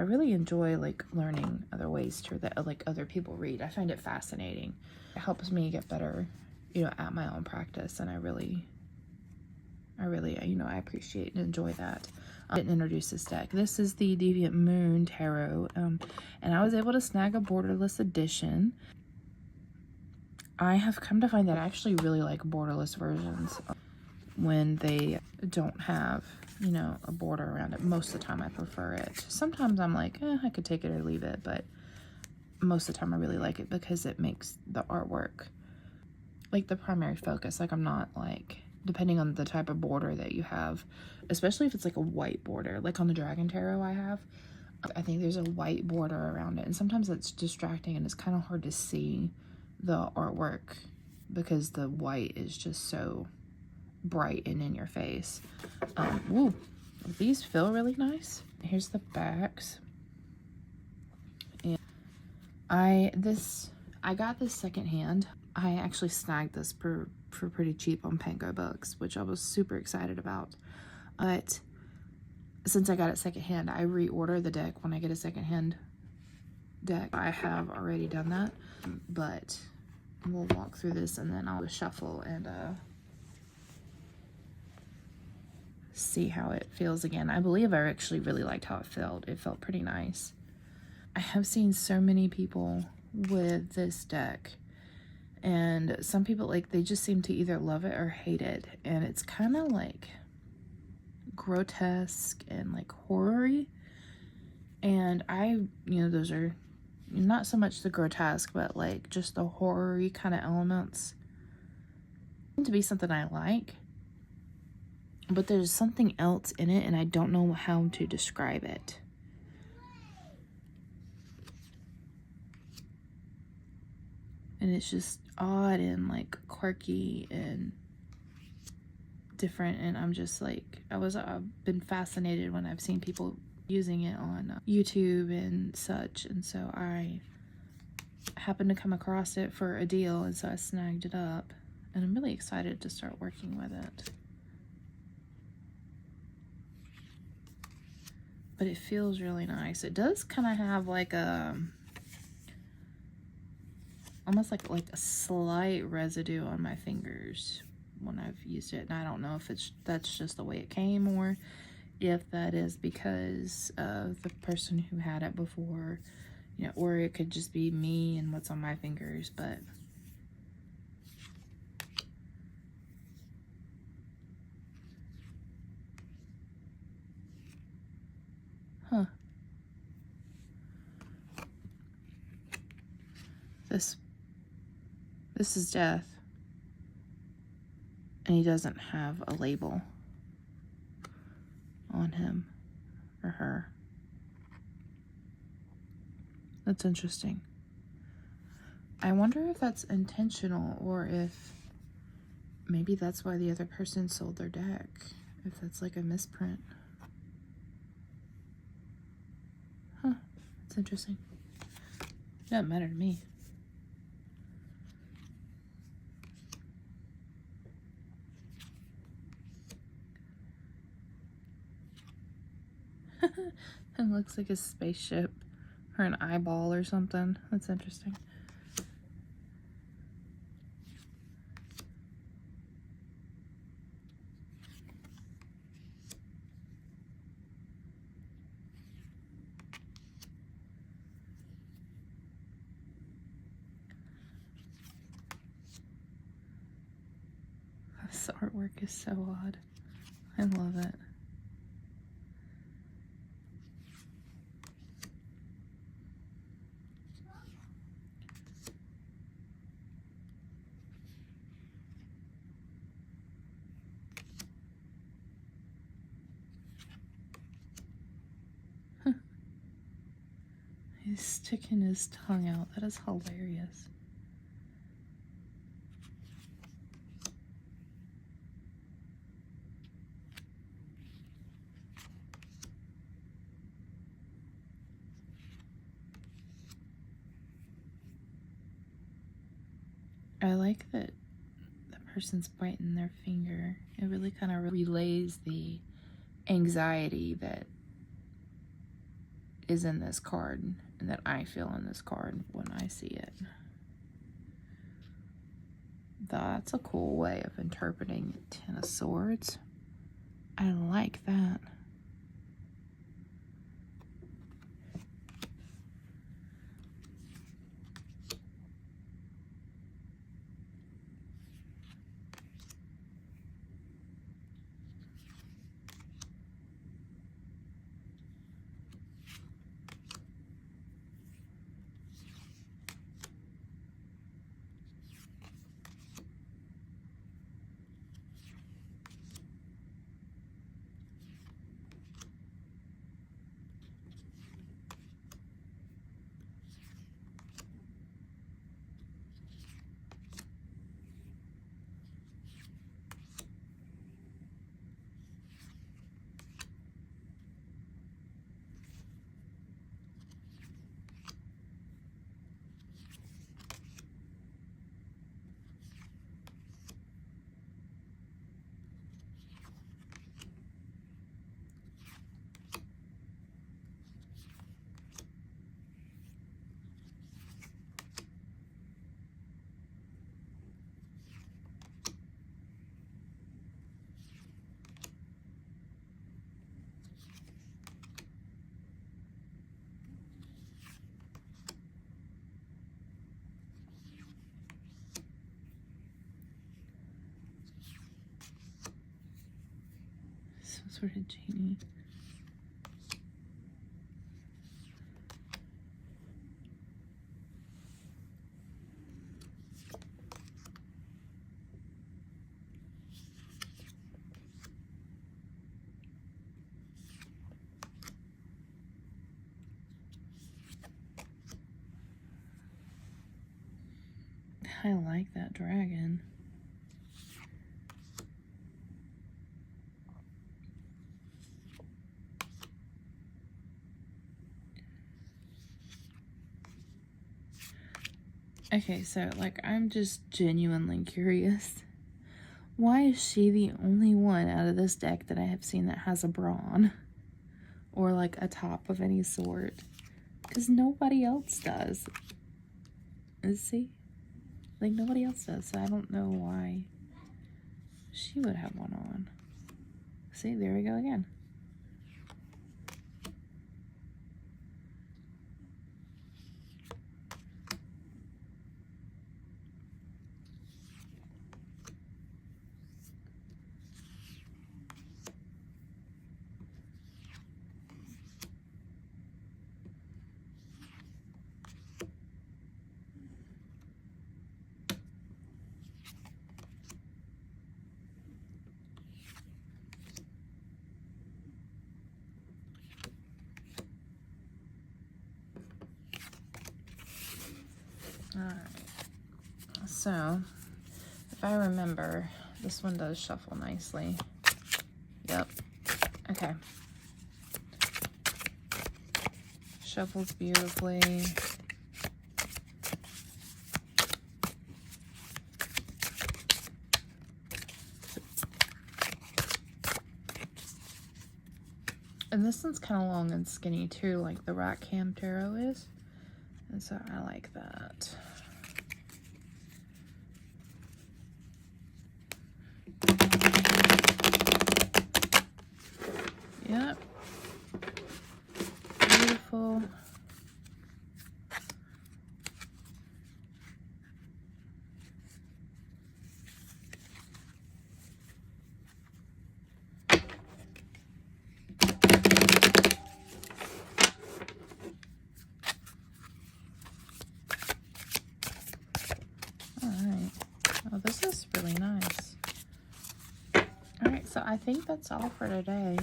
really enjoy like learning other ways to that like other people read. I find it fascinating. It helps me get better, you know, at my own practice, and I really, you know, I appreciate and enjoy that. I didn't introduce this deck. This is the Deviant Moon Tarot, and I was able to snag a borderless edition. I have come to find that I actually really like borderless versions when they don't have, you know, a border around it. Most of the time I prefer it. Sometimes I'm like, I could take it or leave it, but most of the time I really like it because it makes the artwork like the primary focus. Like, I'm not like, depending on the type of border that you have, especially if it's like a white border, like on the Dragon Tarot I think there's a white border around it, and sometimes it's distracting and it's kind of hard to see the artwork because the white is just so bright and in your face. Woo, these feel really nice. Here's the backs. And I got this secondhand. I actually snagged this for pretty cheap on Pango Books, which I was super excited about. But since I got it secondhand, I reorder the deck when I get a secondhand deck. I have already done that, but we'll walk through this and then I'll shuffle and see how it feels again. I believe I actually really liked how it felt. It felt pretty nice. I have seen so many people with this deck, and some people, like, they just seem to either love it or hate it, and it's kind of like grotesque and like horror-y, and you know, those are not so much the grotesque, but like just the horror-y kind of elements to be something I like, but there's something else in it and I don't know how to describe it. And it's just odd and like quirky and different, and I'm just like, I've been fascinated when I've seen people using it on YouTube and such, and so I happened to come across it for a deal, and so I snagged it up, and I'm really excited to start working with it. But it feels really nice. It does kind of have like a almost like a slight residue on my fingers when I've used it, and I don't know if that's just the way it came, or if that is because of the person who had it before, you know, or it could just be me and what's on my fingers. But this is Death, and he doesn't have a label on him or her. That's interesting. I wonder if that's intentional, or if maybe that's why the other person sold their deck, if that's like a misprint. It's interesting. It doesn't matter to me. It looks like a spaceship or an eyeball or something. That's interesting. This artwork is so odd. I love it. He's sticking his tongue out. That is hilarious. I like that the person's biting their finger. It really kind of relays the anxiety that is in this card and that I feel in this card when I see it. That's a cool way of interpreting Ten of Swords. I like that. Some sort of genie. I like that dragon. Okay, so, like, I'm just genuinely curious. Why is she the only one out of this deck that I have seen that has a bra on? Or, like, a top of any sort? Because nobody else does. See? Like, nobody else does, so I don't know why she would have one on. See, there we go again. Alright, so if I remember, this one does shuffle nicely. Yep. Okay. Shuffles beautifully. And this one's kind of long and skinny too, like the Rackham Tarot is. And so I like that. Yep. Beautiful. Oh, this is really nice. All right, so I think that's all for today.